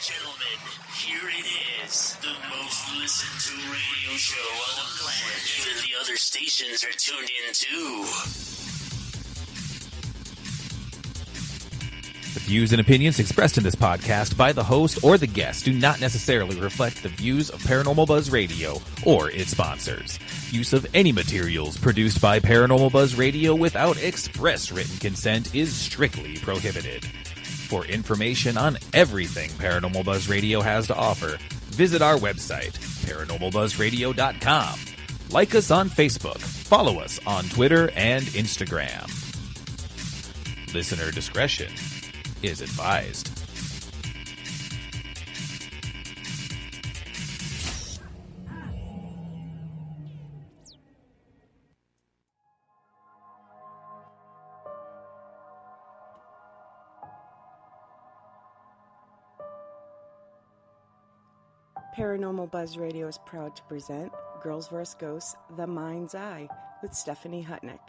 Gentlemen, here it is. The most listened to radio show on the planet. Even the other stations are tuned in too. The views and opinions expressed in this podcast by the host or the guest do not necessarily reflect the views of Paranormal Buzz Radio or its sponsors. Use of any materials produced by Paranormal Buzz Radio without express written consent is strictly prohibited. For information on everything Paranormal Buzz Radio has to offer, visit our website, paranormalbuzzradio.com. Like us on Facebook, follow us on Twitter and Instagram. Listener discretion is advised. Paranormal Buzz Radio is proud to present Girls vs. Ghosts, The Mind's Eye with Stephanie Hutnick.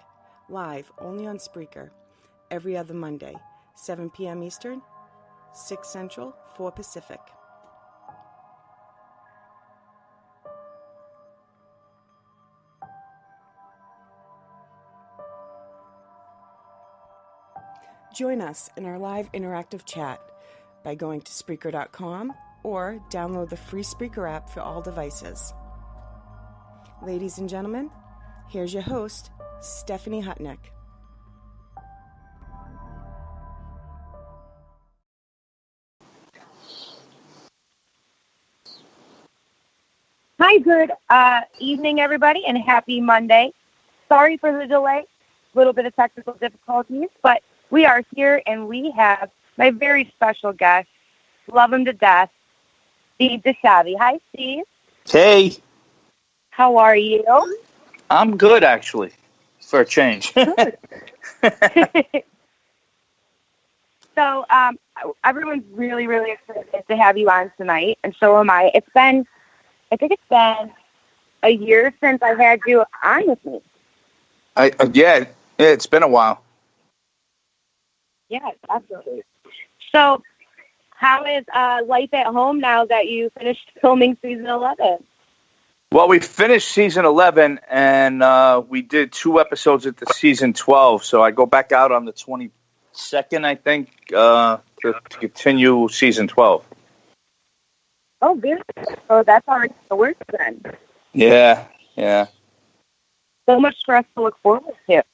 Live only on Spreaker. Every other Monday, 7 p.m. Eastern, 6 Central, 4 Pacific. Join us in our live interactive chat by going to Spreaker.com or download the free Spreaker app for all devices. Ladies and gentlemen, here's your host, Stephanie Hutnick. Hi, good evening, everybody, and happy Monday. Sorry for the delay, a little bit of technical difficulties, but we are here, and we have my very special guest, love him to death, Steve DiSchiavi. Hi, Steve. Hey. How are you? I'm good, actually, for a change. Good. So, everyone's really, really excited to have you on tonight, and so am I. I think it's been a year since I had you on with me. Yeah, it's been a while. Yes, absolutely. So, how is life at home now that you finished filming season 11? Well, we finished season 11, and we did 2 episodes at the season 12, so I go back out on the 22nd, I think, to continue season 12. Oh, good. So that's already the work then. Yeah. So much for us to look forward to.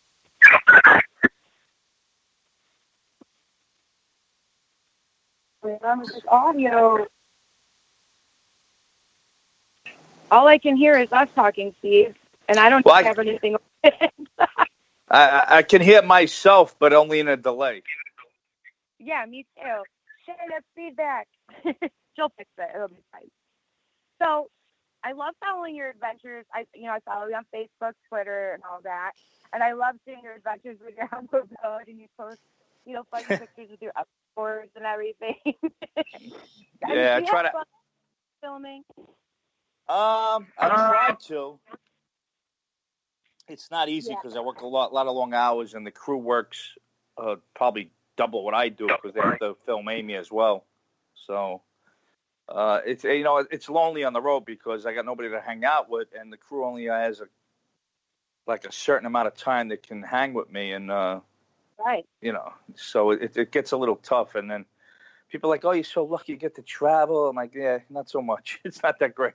This audio. All I can hear is us talking, Steve, and I don't have anything. I can hear myself, but only in a delay. Yeah, me too. Share that feedback. She'll fix it. It'll be fine. So, I love following your adventures. I follow you on Facebook, Twitter, and all that. And I love seeing your adventures when you're on the road and you post, funny pictures with your upboards and everything. Yeah, I try to filming. I try to. It's not easy because I work a lot of long hours, and the crew works probably double what I do because they have to film Amy as well. So it's it's lonely on the road because I got nobody to hang out with, and the crew only has a certain amount of time that can hang with me, and right. So it gets a little tough, and then people are like, "Oh, you're so lucky you get to travel." I'm like, "Yeah, not so much. It's not that great."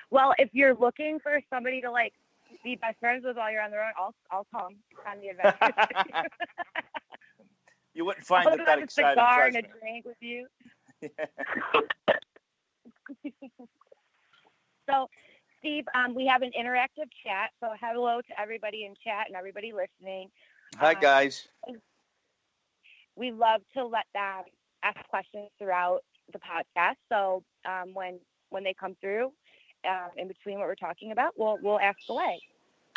Well, if you're looking for somebody to be best friends with while you're on the road, I'll come on the adventure. You wouldn't find I'll that exciting. A cigar and a drink with you. So, Steve, we have an interactive chat. So, hello to everybody in chat and everybody listening. Hi, guys. We love to let them ask questions throughout the podcast. So, when they come through, in between what we're talking about, we'll ask away.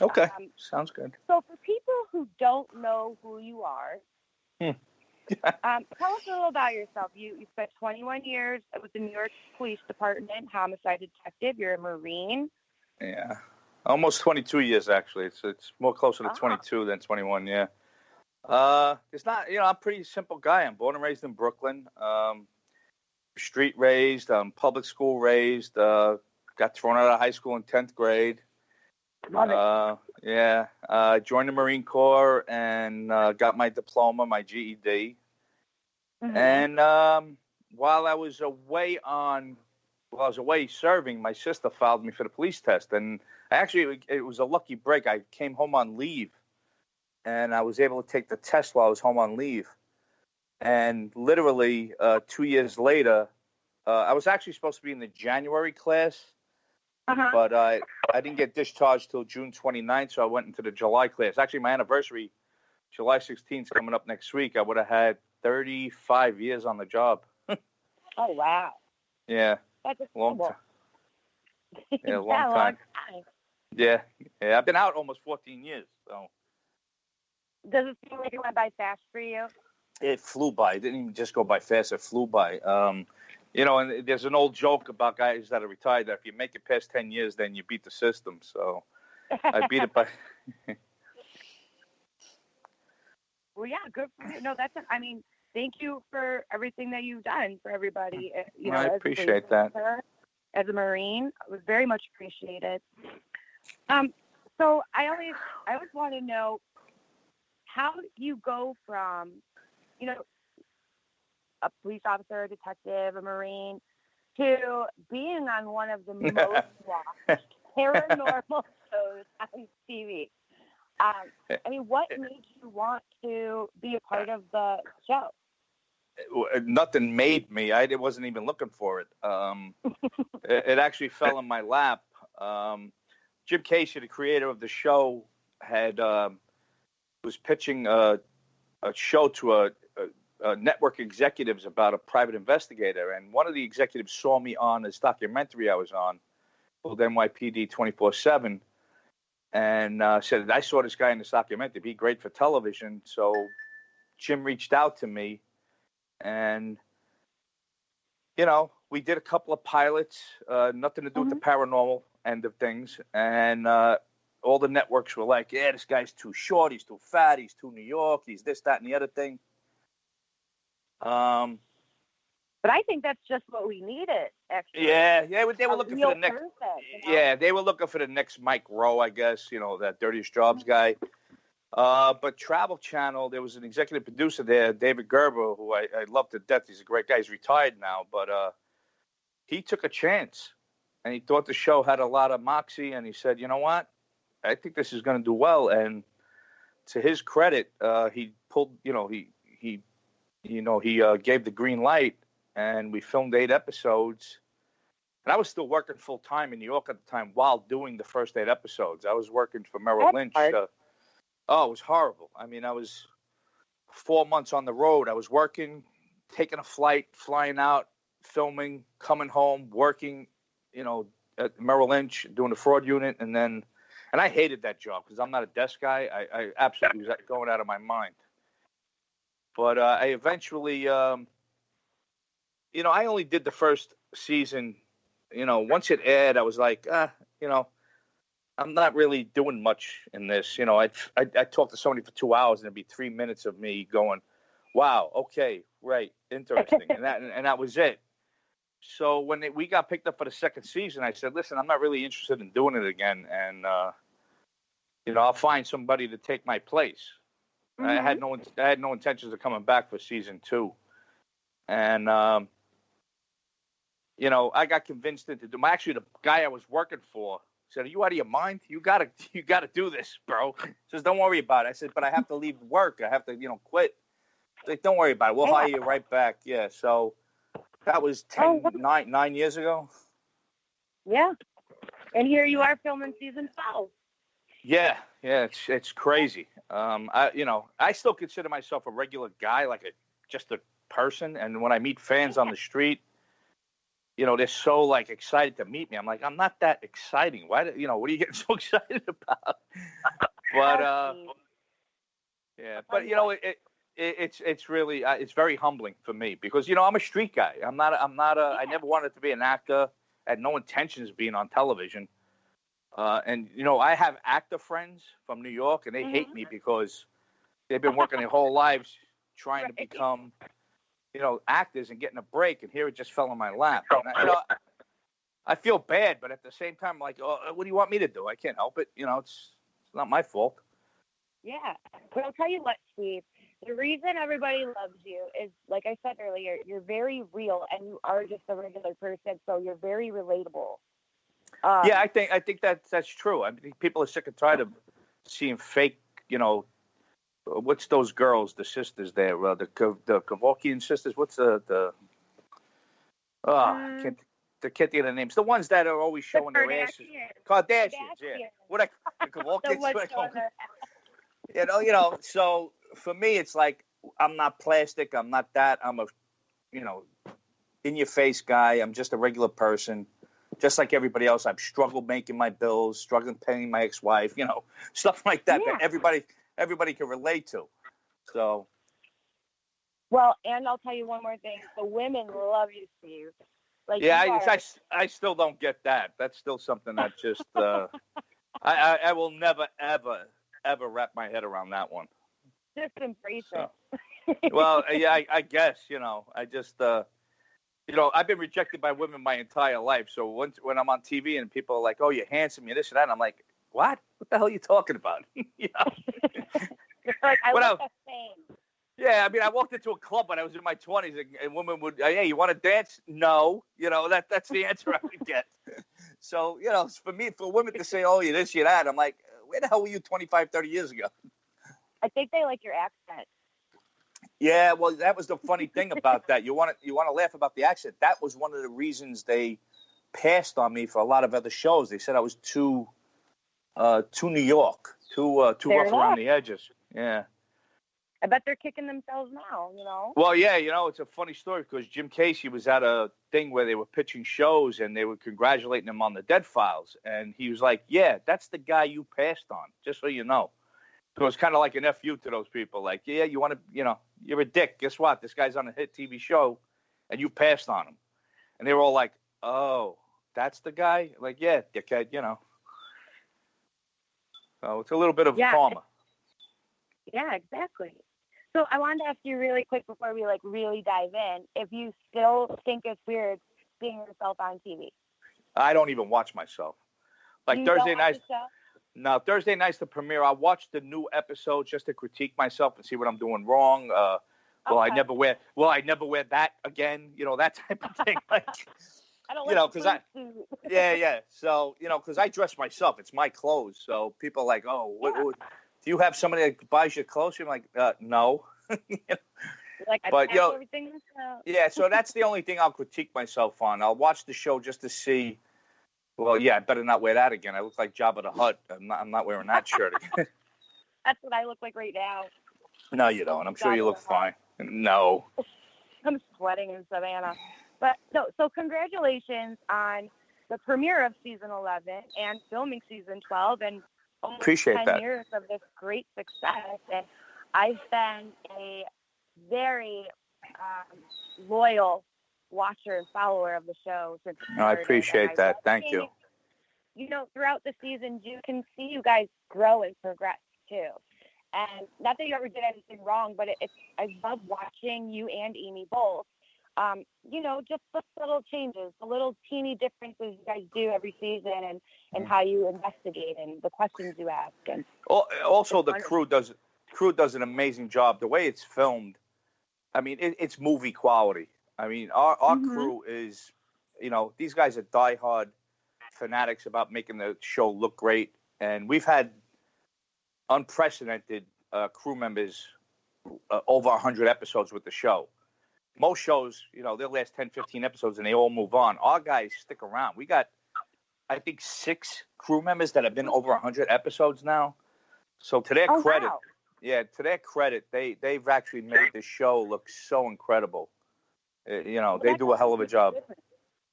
Okay, sounds good. So, for people who don't know who you are, tell us a little about yourself. You spent 21 years with the New York Police Department, homicide detective. You're a Marine. Yeah, almost 22 years actually. It's more closer to 22 than 21. Yeah. It's not, I'm a pretty simple guy. I'm born and raised in Brooklyn. Street raised, public school raised, got thrown out of high school in 10th grade. Love it. Yeah. Joined the Marine Corps and got my diploma, my GED. Mm-hmm. And while I was away serving, my sister filed me for the police test. And it was a lucky break. I came home on leave, and I was able to take the test while I was home on leave. And literally 2 years later, I was actually supposed to be in the January class, but I didn't get discharged till June 29th, so I went into the July class. Actually, my anniversary, July 16th, is coming up next week. I would have had 35 years on the job. Oh, wow. Yeah. That's long incredible. time. Yeah, long Yeah, time. long time. Yeah. I've been out almost 14 years, so. Does it seem like it went by fast for you? It flew by. It didn't even just go by fast. It flew by. And there's an old joke about guys that are retired that if you make it past 10 years, then you beat the system. So I beat it by. Well, yeah, good for you. No, thank you for everything that you've done for everybody. I appreciate that. As a Marine, it was very much appreciated. So I always want to know how you go from, a police officer, a detective, a Marine, to being on one of the most watched paranormal shows on TV. What made you want to be a part of the show? Nothing made me. I wasn't even looking for it. It actually fell in my lap. Jim Casey, the creator of the show, was pitching a show to a network executives about a private investigator, and one of the executives saw me on this documentary I was on called NYPD 24/7, and said, I saw this guy in this documentary. It'd be great for television. So Jim reached out to me, and we did a couple of pilots, nothing to do with the paranormal end of things, and all the networks were like, yeah, this guy's too short, he's too fat, he's too New York, he's this, that, and the other thing. But I think that's just what we needed, actually. Yeah, they were looking for the next. Person, Yeah, they were looking for the next Mike Rowe, I guess. That Dirtiest Jobs guy. But Travel Channel, there was an executive producer there, David Gerber, who I love to death. He's a great guy. He's retired now, but he took a chance, and he thought the show had a lot of moxie, and he said, you know what? I think this is going to do well. And to his credit, he pulled. He gave the green light. And we filmed 8 episodes. And I was still working full time in New York at the time while doing the first 8 episodes. I was working for Merrill Lynch. It was horrible. I mean, I was 4 months on the road. I was working, taking a flight, flying out, filming, coming home, working, at Merrill Lynch, doing the fraud unit. And I hated that job because I'm not a desk guy. I absolutely was going out of my mind. But I eventually... I only did the first season. Once it aired, I was like, I'm not really doing much in this. I talked to somebody for 2 hours, and it'd be 3 minutes of me going, "Wow, okay, right, interesting," and that was it. So when we got picked up for the second season, I said, "Listen, I'm not really interested in doing it again, and I'll find somebody to take my place." I had no intentions of coming back for season 2, and I got convinced into doing. Actually, the guy I was working for said, "Are you out of your mind? You gotta do this, bro." He says, "Don't worry about it." I said, "But I have to leave work. I have to, quit." He's like, "Don't worry about it. We'll hire you right back." Yeah. So that was 9 years ago. Yeah. And here you are filming season 12. Yeah. It's crazy. I still consider myself a regular guy, just a person. And when I meet fans on the street, they're so excited to meet me. I'm like, I'm not that exciting. Why? What are you getting so excited about? But yeah. But it's really it's very humbling for me because I'm a street guy. I'm not I never wanted to be an actor. I had no intentions of being on television. And I have actor friends from New York, and they hate me because they've been working their whole lives trying to become, actors and getting a break, and here it just fell in my lap. And I feel bad, but at the same time, I'm like, oh, what do you want me to do? I can't help it. It's not my fault. Yeah, but I'll tell you what, Steve. The reason everybody loves you is, like I said earlier, you're very real, and you are just a regular person, so you're very relatable. Yeah, I think that's true. I think people are sick and tired of seeing fake. What's those girls, the sisters there, the Kevorkian sisters? What's I can't think of the names. The ones that are always showing their asses. Kardashians, yeah. What the Kevorkians? So for me, it's like, I'm not plastic. I'm not that. I'm a, in-your-face guy. I'm just a regular person. Just like everybody else, I've struggled making my bills, struggling paying my ex-wife, stuff like that that everybody can relate to. So. Well, and I'll tell you one more thing. The women love you, Steve. Like, I still don't get that. That's still something that just I will never, ever wrap my head around that one. Just embrace it. Well, yeah, I guess, I just, I've been rejected by women my entire life. So when I'm on TV and people are like, oh, you're handsome, you're this and that, and I'm like, what? What the hell are you talking about? Like, I look the same. Yeah, I mean, I walked into a club when I was in my 20s, and women would, hey, you want to dance? No. That's the answer I would get. So, for me, for women to say, oh, you're this, you're that, I'm like, where the hell were you 25, 30 years ago? I think they like your accent. Yeah, well, that was the funny thing about that. You want to laugh about the accent. That was one of the reasons they passed on me for a lot of other shows. They said I was too New York, too rough around the edges. Yeah. I bet they're kicking themselves now, Well, yeah, it's a funny story because Jim Casey was at a thing where they were pitching shows and they were congratulating him on the Dead Files. And he was like, yeah, that's the guy you passed on, just so you know. So it's kind of like an FU to those people. Like, yeah, you want to, you're a dick. Guess what? This guy's on a hit TV show and you passed on him. And they were all like, oh, that's the guy? Like, yeah, dickhead, So it's a little bit of karma. Yeah, exactly. So I wanted to ask you really quick before we really dive in, if you still think it's weird seeing yourself on TV. I don't even watch myself. Like Thursday nights. No, Thursday night's the premiere. I watch the new episodes just to critique myself and see what I'm doing wrong. I never wear that again. That type of thing. Like, I don't like because yeah. So because I dress myself, it's my clothes. So people are like, oh, what, do you have somebody that buys your clothes? I'm like, no. Like, I pack everything myself. Yeah. So that's the only thing I'll critique myself on. I'll watch the show just to see. Well, yeah, I better not wear that again. I look like Jabba the Hutt. I'm not wearing that shirt again. That's what I look like right now. No, you don't. I'm sure you look fine. No. I'm sweating in Savannah. But no, so congratulations on the premiere of season 11 and filming season 12 and almost Appreciate 10 that. years of this great success. And I've been a very loyal watcher and follower of the show since it started. I appreciate that. Thank you. Throughout the seasons, you can see you guys grow and progress too. And not that you ever did anything wrong, but I love watching you and Amy both. Just the little changes, the little teeny differences you guys do every season, and how you investigate and the questions you ask. And also, the crew does an amazing job. The way it's filmed, I mean, it's movie quality. I mean, our crew is, these guys are diehard fanatics about making the show look great. And we've had unprecedented crew members over 100 episodes with the show. Most shows, they'll last 10, 15 episodes and they all move on. Our guys stick around. We got, I think, 6 crew members that have been over 100 episodes now. So to their credit, wow. Yeah, to their credit, they've actually made the show look so incredible. They do a hell of a job.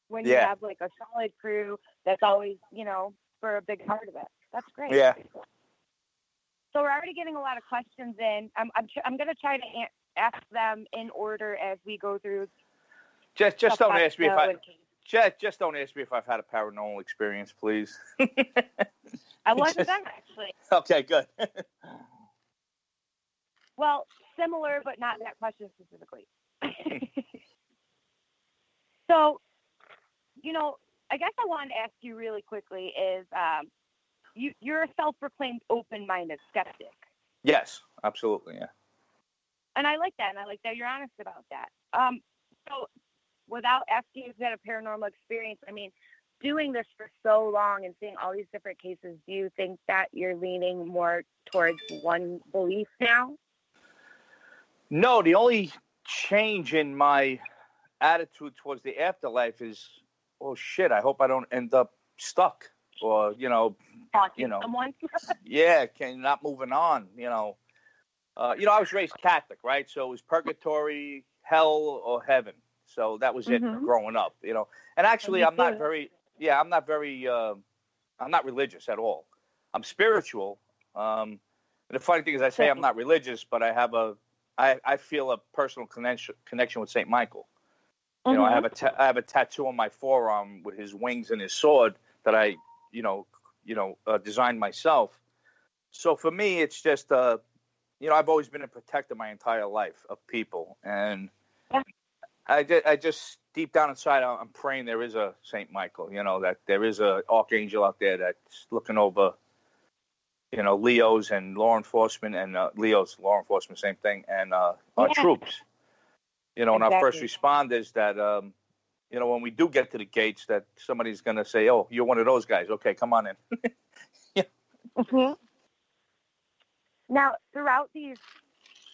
When you have like a solid crew that's always, for a big part of it. That's great. Yeah. So we're already getting a lot of questions in. I'm going to try to ask them in order as we go through. Just don't ask me just don't ask me if I've had a paranormal experience, please. I wasn't done actually. Okay, good. Well, similar, but not that question specifically. So, I guess I wanted to ask you really quickly is, you're a self-proclaimed open-minded skeptic. Yes, absolutely, yeah. And I like that, you're honest about that. So without asking if you had a paranormal experience, I mean, doing this for so long and seeing all these different cases, do you think that you're leaning more towards one belief now? No, the only change in my attitude towards the afterlife is, oh shit, I hope I don't end up stuck or, Someone? not moving on, I was raised Catholic, right? So it was purgatory, hell, or heaven. So that was it growing up, And actually, I'm not religious at all. I'm spiritual. And the funny thing is, I say I'm not religious, but I feel a personal connection with Saint Michael. I have a tattoo on my forearm with his wings and his sword that I, designed myself. So for me, it's just, I've always been a protector my entire life of people, and I just deep down inside, I'm praying there is a Saint Michael, that there is a archangel out there that's looking over, Leo's and law enforcement, and Leo's law enforcement, same thing, and our troops, and our first responders that, when we do get to the gates, that somebody's going to say, oh, you're one of those guys. Okay, come on in. Now, throughout these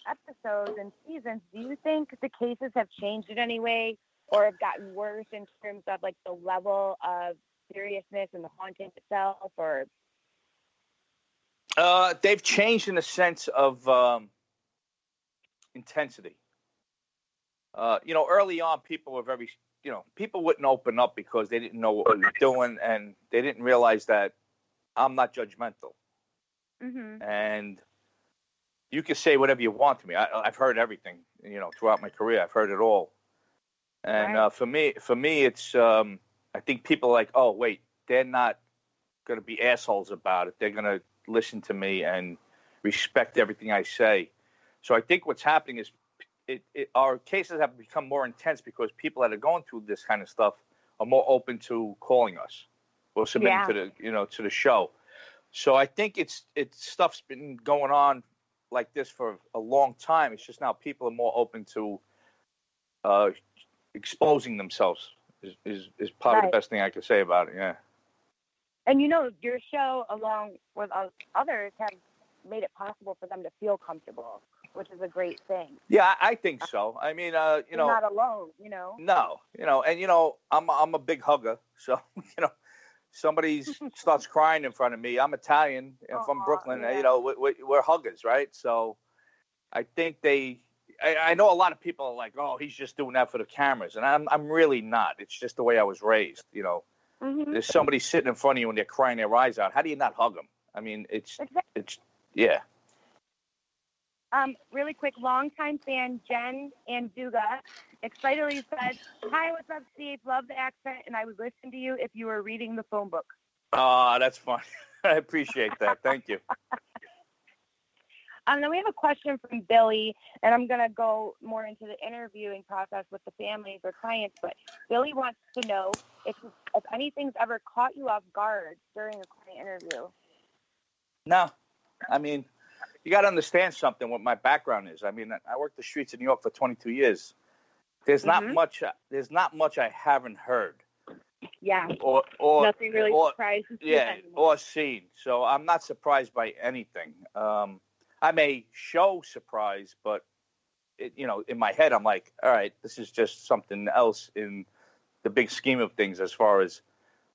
episodes and seasons, do you think the cases have changed in any way or have gotten worse in terms of like the level of seriousness and the haunting itself, or? They've changed in the sense of intensity. Early on, people were very, people wouldn't open up because they didn't know what we were doing, and they didn't realize that I'm not judgmental. And you can say whatever you want to me. I've heard everything, throughout my career. I've heard it all. And for me, it's I think people are like, oh, wait, they're not going to be assholes about it. They're going to listen to me and respect everything I say. So I think what's happening is our cases have become more intense because people that are going through this kind of stuff are more open to calling us or submitting to the to the show. So I think it's stuff's been going on like this for a long time. It's just now people are more open to exposing themselves is probably the best thing I could say about it. Yeah. And your show, along with others, have made it possible for them to feel comfortable, which is a great thing. Yeah, I think so. I mean, you're not alone, No, and I'm a big hugger, so somebody starts crying in front of me. I'm Italian and from Brooklyn. We're huggers, right? So I think I know a lot of people are like, oh, he's just doing that for the cameras, and I'm really not. It's just the way I was raised. There's somebody sitting in front of you and they're crying their eyes out. How do you not hug them? I mean, it's yeah. Really quick, longtime fan Jen Anduga excitedly said, "Hi, what's up, Steve? Love the accent, and I would listen to you if you were reading the phone book." Oh, that's fun. I appreciate that. Thank you. Then we have a question from Billy, and I'm going to go more into the interviewing process with the families or clients, but Billy wants to know if anything's ever caught you off guard during a client interview. No. I mean, you got to understand something, what my background is. I mean, I worked the streets of New York for 22 years. There's not much I haven't heard. Yeah. Or nothing really surprises you anymore. Or seen. So I'm not surprised by anything. I may show surprise, but in my head, I'm like, all right, this is just something else in the big scheme of things as far as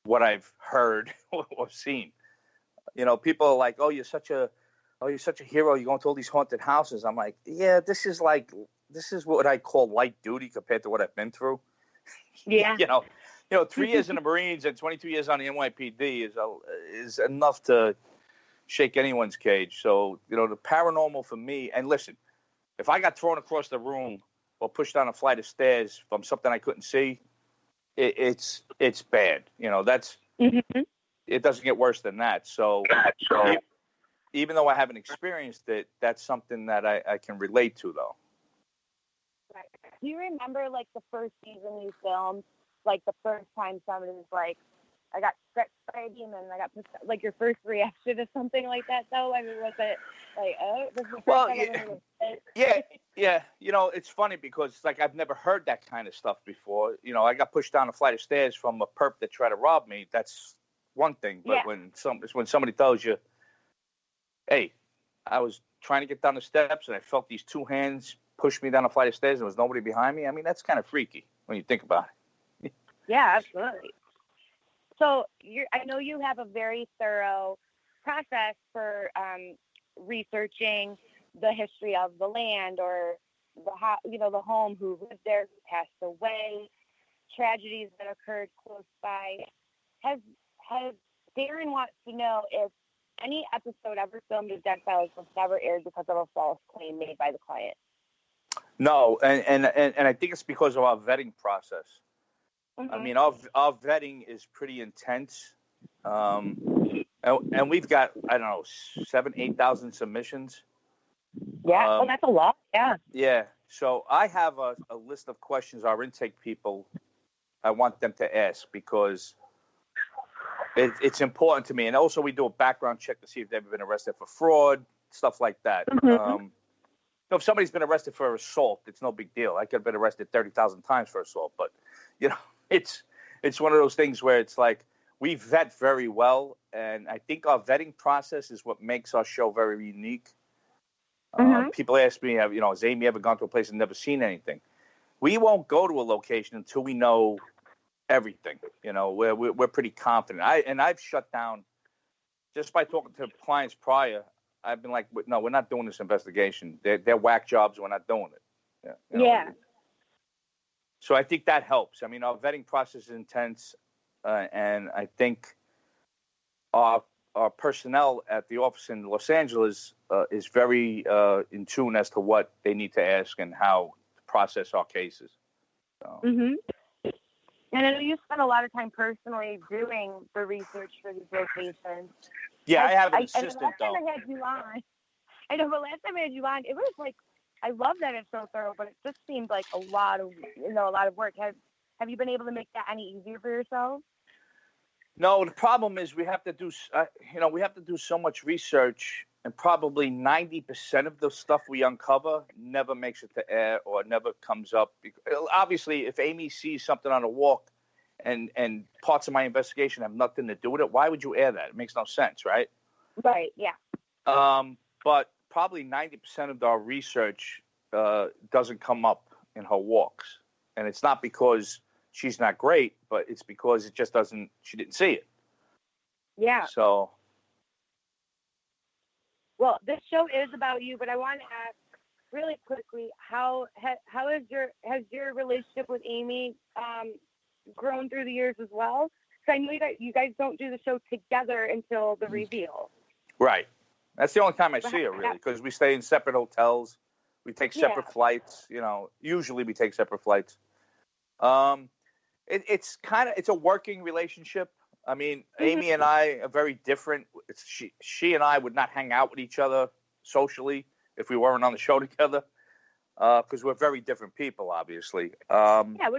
what I've heard or seen. People are like, oh, you're such a hero. You're going to all these haunted houses. I'm like, yeah, this is what I call light duty compared to what I've been through. Yeah. 3 years in the Marines and 22 years on the NYPD is enough to shake anyone's cage. So, the paranormal for me, and listen, if I got thrown across the room or pushed down a flight of stairs from something I couldn't see, it's bad. That's it doesn't get worse than that. So even though I haven't experienced it, that's something that I can relate to, though. Right. Do you remember, like, the first season you filmed, like, the first time somebody was like, I got scratched by a demon, I got pissed, like, your first reaction to something like that, though? I mean, was it like, oh, this is the first Well, time yeah. I was pissed? Yeah. You know, it's funny because, like, I've never heard that kind of stuff before. You know, I got pushed down a flight of stairs from a perp that tried to rob me. That's one thing. But when somebody tells you, hey, I was trying to get down the steps and I felt these two hands push me down a flight of stairs and there was nobody behind me. I mean, that's kind of freaky when you think about it. Yeah, absolutely. So I know you have a very thorough process for researching the history of the land or the home, who lived there, who passed away, tragedies that occurred close by. Has Darren wants to know if any episode ever filmed of Dead Files was never aired because of a false claim made by the client. No, and I think it's because of our vetting process. Mm-hmm. I mean, our vetting is pretty intense, and we've got, I don't know, 7,000-8,000 submissions. Yeah, that's a lot. Yeah. Yeah. So I have a list of questions our intake people, I want them to ask because it's important to me. And also we do a background check to see if they've ever been arrested for fraud, stuff like that. Mm-hmm. If somebody's been arrested for assault, it's no big deal. I could have been arrested 30,000 times for assault, but you know, it's one of those things where it's like we vet very well, and I think our vetting process is what makes our show very unique. Mm-hmm. People ask me, has Amy ever gone to a place and never seen anything? We won't go to a location until we know everything. You know, we're pretty confident. I've shut down just by talking to clients prior. I've been like, no, we're not doing this investigation. They're whack jobs. We're not doing it. Yeah. So I think that helps. I mean, our vetting process is intense, and I think our personnel at the office in Los Angeles is very in tune as to what they need to ask and how to process our cases. So. Mm-hmm. And I know you spend a lot of time personally doing the research for these locations. Yeah, I have an assistant, though. I know, but last time I had you on, it was like, I love that it's so thorough, but it just seemed like a lot of work. Have you been able to make that any easier for yourself? No, the problem is we have to do so much research, and probably 90% of the stuff we uncover never makes it to air or never comes up. Obviously, if Amy sees something on a walk and parts of my investigation have nothing to do with it, why would you air that? It makes no sense, right? Right, yeah. But probably 90% of our research doesn't come up in her walks. And it's not because she's not great, but it's because it just doesn't, she didn't see it. Yeah. So. Well, this show is about you, but I want to ask really quickly, how has your relationship with Amy grown through the years as well? Because I know you guys don't do the show together until the reveal. Right. That's the only time I see her, really, because we stay in separate hotels. We take separate flights. You know, usually we take separate flights. It's a working relationship. I mean, Amy and I are very different. She and I would not hang out with each other socially if we weren't on the show together, because we're very different people, obviously. Right.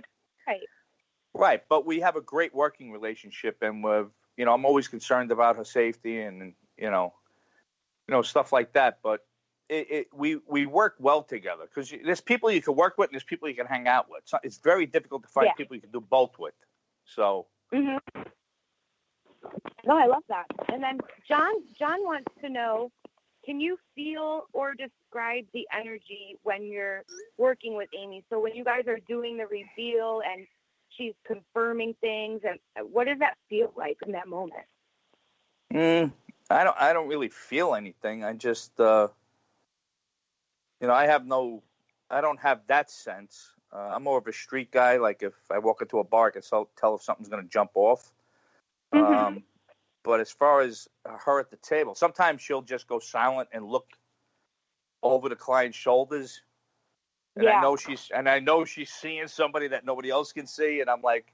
Right, but we have a great working relationship, and I'm always concerned about her safety and stuff like that. But we work well together because there's people you can work with and there's people you can hang out with. So it's very difficult to find people you can do both with. So. Mm-hmm. No, I love that. And then John wants to know, can you feel or describe the energy when you're working with Amy? So when you guys are doing the reveal and she's confirming things, and what does that feel like in that moment? I don't really feel anything. I just, I don't have that sense. I'm more of a street guy. Like if I walk into a bar, I can tell if something's going to jump off. Mm-hmm. But as far as her at the table, sometimes she'll just go silent and look over the client's shoulders. And I know she's seeing somebody that nobody else can see. And I'm like,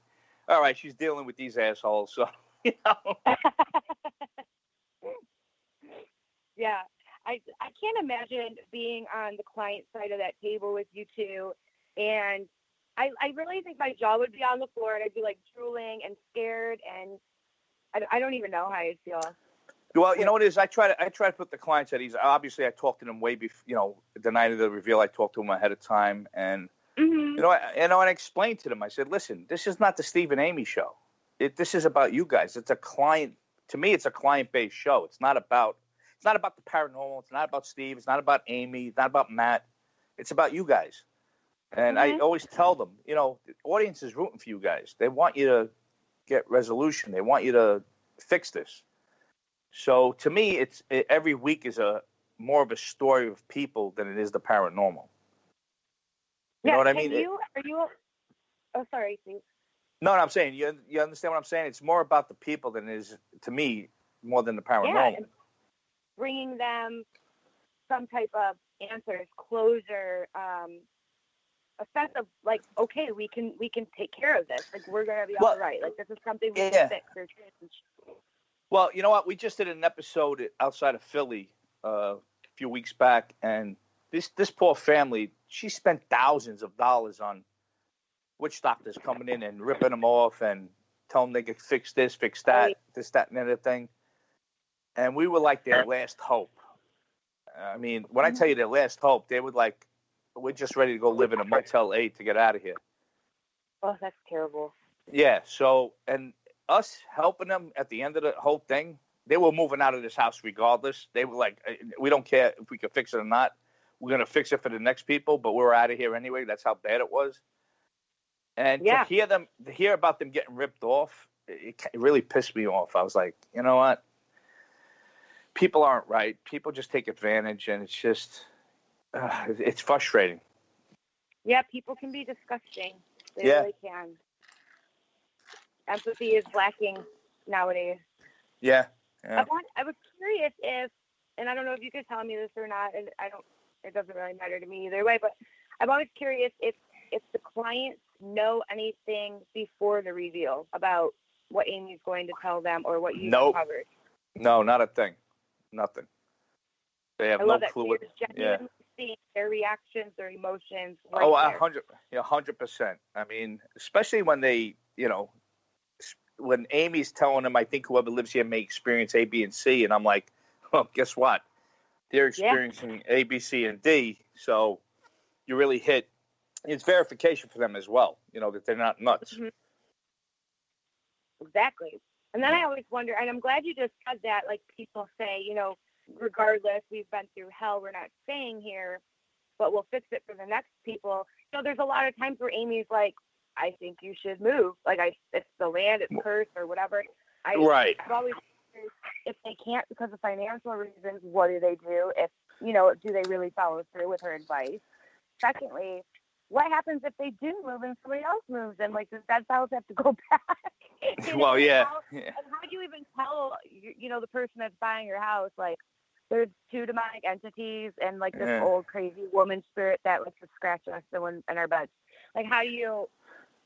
all right, she's dealing with these assholes. So, Yeah. I can't imagine being on the client side of that table with you two. And I really think my jaw would be on the floor and I'd be like drooling and scared. And I don't even know how I'd feel. Well, you know what it is? I try to put the clients at ease. Obviously, I talked to them way before, the night of the reveal. I talked to them ahead of time, and and I explained to them. I said, "Listen, this is not the Steve and Amy show. This is about you guys. It's a client. To me, it's a client-based show. It's not about the paranormal. It's not about Steve. It's not about Amy. It's not about Matt. It's about you guys." And I always tell them, the audience is rooting for you guys. They want you to get resolution. They want you to fix this. So to me, every week is more of a story of people than it is the paranormal. You know what I mean? Oh, sorry, Steve. No, I'm saying you understand what I'm saying. It's more about the people than it is, to me, more than the paranormal. Yeah, bringing them some type of answers, closure, a sense of like, okay, we can take care of this. Like we're gonna be all right. Like this is something we can fix or change. Well, you know what? We just did an episode outside of Philly a few weeks back, and this poor family, she spent thousands of dollars on witch doctors coming in and ripping them off and telling them they could fix this, fix that, this, that, and the other thing. And we were like their last hope. I mean, when I tell you their last hope, they would like, we're just ready to go live in a Motel 8 to get out of here. Oh, that's terrible. Yeah, so, and us helping them at the end of the whole thing, they were moving out of this house regardless. They were like, we don't care if we can fix it or not. We're going to fix it for the next people, but we're out of here anyway. That's how bad it was. And to hear about them getting ripped off, it really pissed me off. I was like, you know what? People aren't right. People just take advantage, and it's just, it's frustrating. Yeah, people can be disgusting. They really can. Empathy is lacking nowadays. Yeah. I was curious if, and I don't know if you could tell me this or not, and it doesn't really matter to me either way, but I'm always curious if the clients know anything before the reveal about what Amy's going to tell them or what you covered. No, not a thing. Nothing. They have no clue. You're genuinely seeing their reactions, their emotions. Right 100%. I mean, especially when they, when Amy's telling them, I think whoever lives here may experience A, B, and C, and I'm like, well, guess what? They're experiencing A, B, C, and D. So you really hit. It's verification for them as well. That they're not nuts. Mm-hmm. Exactly. And then I always wonder, and I'm glad you just said that. Like people say, regardless, we've been through hell. We're not staying here, but we'll fix it for the next people. There's a lot of times where Amy's like, I think you should move. Like, it's the land, it's cursed or whatever. I've always wondered if they can't because of financial reasons, what do they do? If, do they really follow through with her advice? Secondly, what happens if they do move and somebody else moves? And, like, does that house have to go back? Well, yeah. And how do you even tell, the person that's buying your house, like, there's two demonic entities and, like, this old crazy woman spirit that likes to scratch us in our beds. Like, how do you...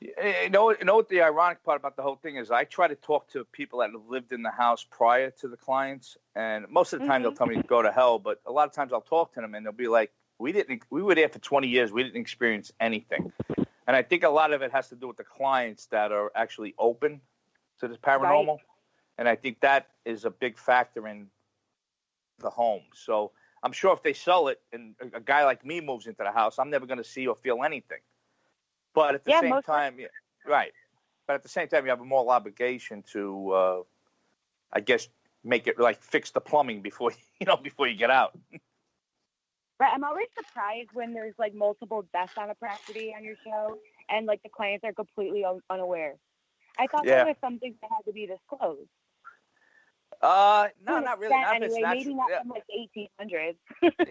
You know what the ironic part about the whole thing is? I try to talk to people that have lived in the house prior to the clients, and most of the time they'll tell me to go to hell, but a lot of times I'll talk to them and they'll be like, we were there for 20 years, we didn't experience anything. And I think a lot of it has to do with the clients that are actually open to this paranormal. Right. And I think that is a big factor in the home. So I'm sure if they sell it and a guy like me moves into the house, I'm never going to see or feel anything. But at the same time, right. But at the same time, you have a moral obligation to, I guess, make it like fix the plumbing before you get out. Right. I'm always surprised when there's like multiple deaths on a property on your show, and like the clients are completely unaware. I thought that was something that had to be disclosed. No, not really. Not anyway, maybe not from like 1800s.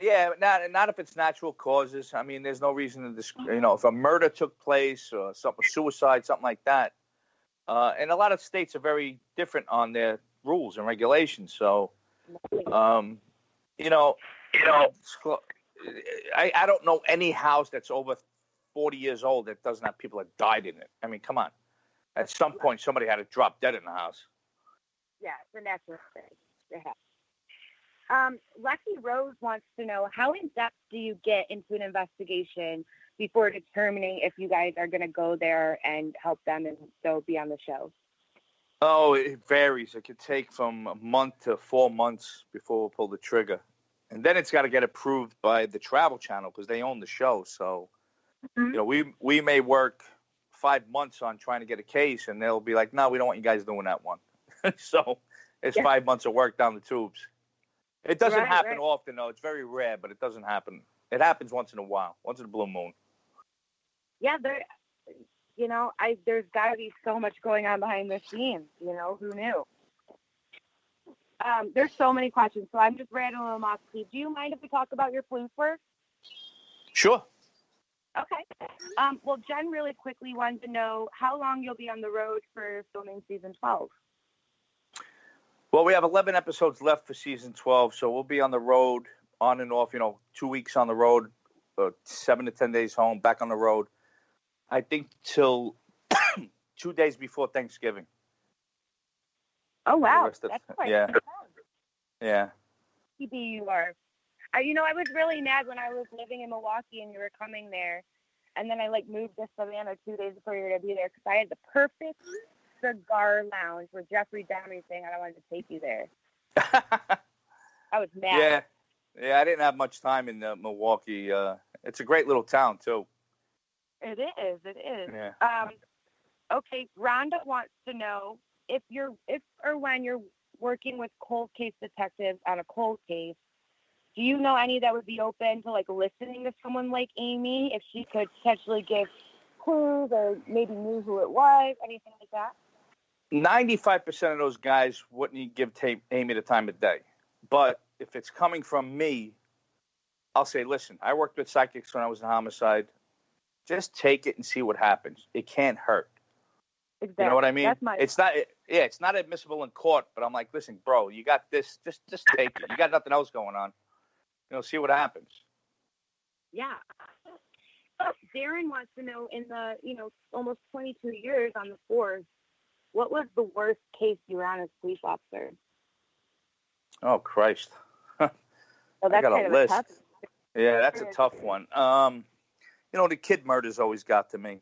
Yeah, not if it's natural causes. I mean, there's no reason to, if a murder took place or suicide, something like that. And a lot of states are very different on their rules and regulations. So, I don't know any house that's over 40 years old that doesn't have people that died in it. I mean, come on. At some point, somebody had to drop dead in the house. Yeah, it's a natural thing. Yeah. Lexi Rose wants to know, how in depth do you get into an investigation before determining if you guys are going to go there and help them and so be on the show? Oh, it varies. It could take from a month to 4 months before we'll pull the trigger. And then it's got to get approved by the Travel Channel because they own the show. So, you know, we may work 5 months on trying to get a case, and they'll be like, no, we don't want you guys doing that one. So it's 5 months of work down the tubes. It doesn't happen often, though. It's very rare, but it doesn't happen. It happens once in a while, once in a blue moon. Yeah, there's got to be so much going on behind the scenes. You know, who knew? There's so many questions, so I'm just rattling them off. Do you mind if we talk about your police work? Sure. Okay. Well, Jen really quickly wanted to know how long you'll be on the road for filming season 12. Well, we have 11 episodes left for season 12, so we'll be on the road on and off, 2 weeks on the road, 7 to 10 days home, back on the road. I think till 2 days before Thanksgiving. Oh, wow. That's quite yeah. Yeah. TV you are. I was really mad when I was living in Milwaukee and you were coming there. And then I moved to Savannah 2 days before you were to be there because I had the perfect cigar lounge with Jeffrey Dahmer saying I wanted to take you there. I was mad. Yeah, I didn't have much time in Milwaukee. It's a great little town, too. It is. Yeah. Okay, Rhonda wants to know if or when you're working with cold case detectives on a cold case, do you know any that would be open to listening to someone like Amy if she could potentially give clues or maybe knew who it was, anything like that? 95% of those guys wouldn't give Amy the time of day. But if it's coming from me, I'll say, listen, I worked with psychics when I was in homicide. Just take it and see what happens. It can't hurt. Exactly. You know what I mean? That's it's not admissible in court, but I'm like, listen, bro, you got this. Just take it. You got nothing else going on. See what happens. Yeah. Darren wants to know, in the, almost 22 years on the force, what was the worst case you were on as a police officer? Oh, Christ. Well, that's I got kind a of list. a tough. Yeah, that's a tough one. The kid murders always got to me.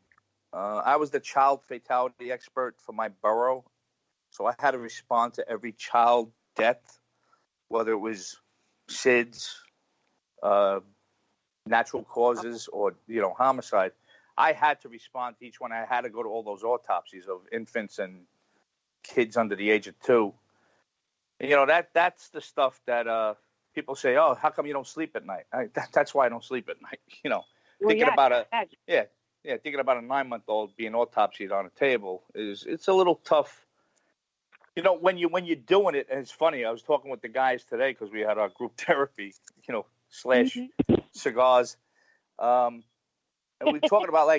I was the child fatality expert for my borough, so I had to respond to every child death, whether it was SIDS, natural causes, or homicide. I had to respond to each one. I had to go to all those autopsies of infants and kids under the age of 2. That's the stuff that people say, oh, how come you don't sleep at night? That's why I don't sleep at night. Thinking about a 9-month-old being autopsied on a table it's a little tough. When you're doing it, and it's funny, I was talking with the guys today because we had our group therapy, slash cigars. And we're talking about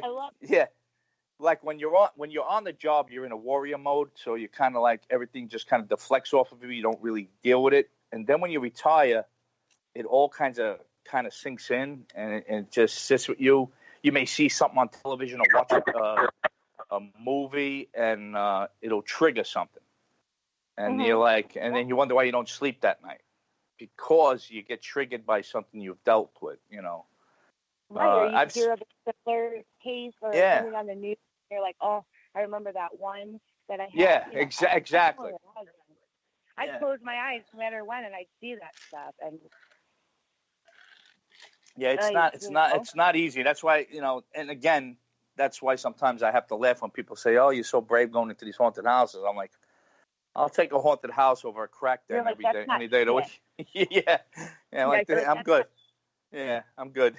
when you're on the job, you're in a warrior mode. So you kind of everything just kind of deflects off of you. You don't really deal with it. And then when you retire, it all kind of sinks in and it just sits with you. You may see something on television or watch a movie and it'll trigger something. And you're and then you wonder why you don't sleep that night because you get triggered by something you've dealt with, Right, or you hear of a similar case or something on the news, and you're like, oh, I remember that one that I had. Yeah, exactly. I'd close my eyes no matter when, and I'd see that stuff. And it's not easy. That's why, and again, that's why sometimes I have to laugh when people say, oh, you're so brave going into these haunted houses. I'm like, I'll take a haunted house over a crack den every day, any day of the week. Yeah, I'm good. Yeah, I'm good.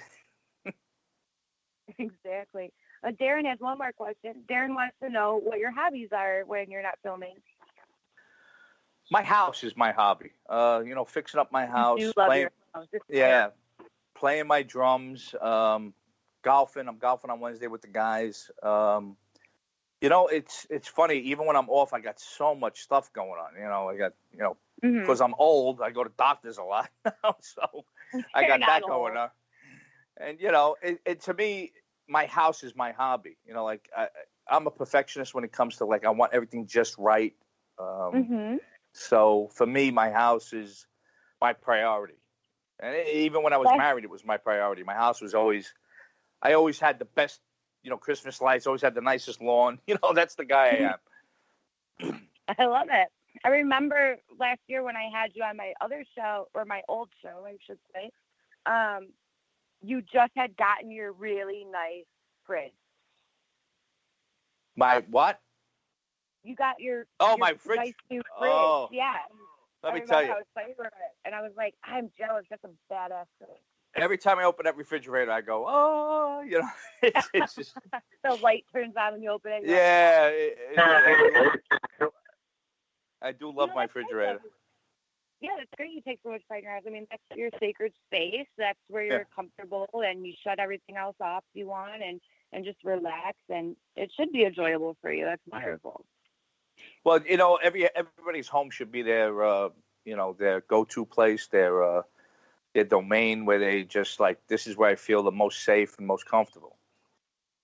Exactly. Darren has one more question. Darren wants to know what your hobbies are when you're not filming. My house is my hobby. Fixing up my house. You love your house. Playing my drums. Golfing. I'm golfing on Wednesday with the guys. It's funny. Even when I'm off, I got so much stuff going on. I got because I'm old, I go to doctors a lot now, so I got that going on. And to me, my house is my hobby. I'm a perfectionist when it comes to I want everything just right. So for me, my house is my priority. And even when I was married, it was my priority. My house was always, I always had the best, Christmas lights, always had the nicest lawn. That's the guy I am. I love it. I remember last year when I had you on my other show, or my old show, I should say, you just had gotten your really nice fridge. My what? You got your my fridge. Nice new fridge. Oh, yeah. Let me tell you. I was excited for it, and I was like, I'm jealous. That's a badass fridge. Every time I open that refrigerator, I go, oh, it's just. The light turns on when you open it. Yeah. I do love my refrigerator. Yeah, that's great. You take so much pride in your house. I mean, that's your sacred space. That's where you're comfortable, and you shut everything else off if you want, and just relax. And it should be enjoyable for you. That's wonderful. Well, everybody's home should be their, their go-to place, their domain where they just like, this is where I feel the most safe and most comfortable.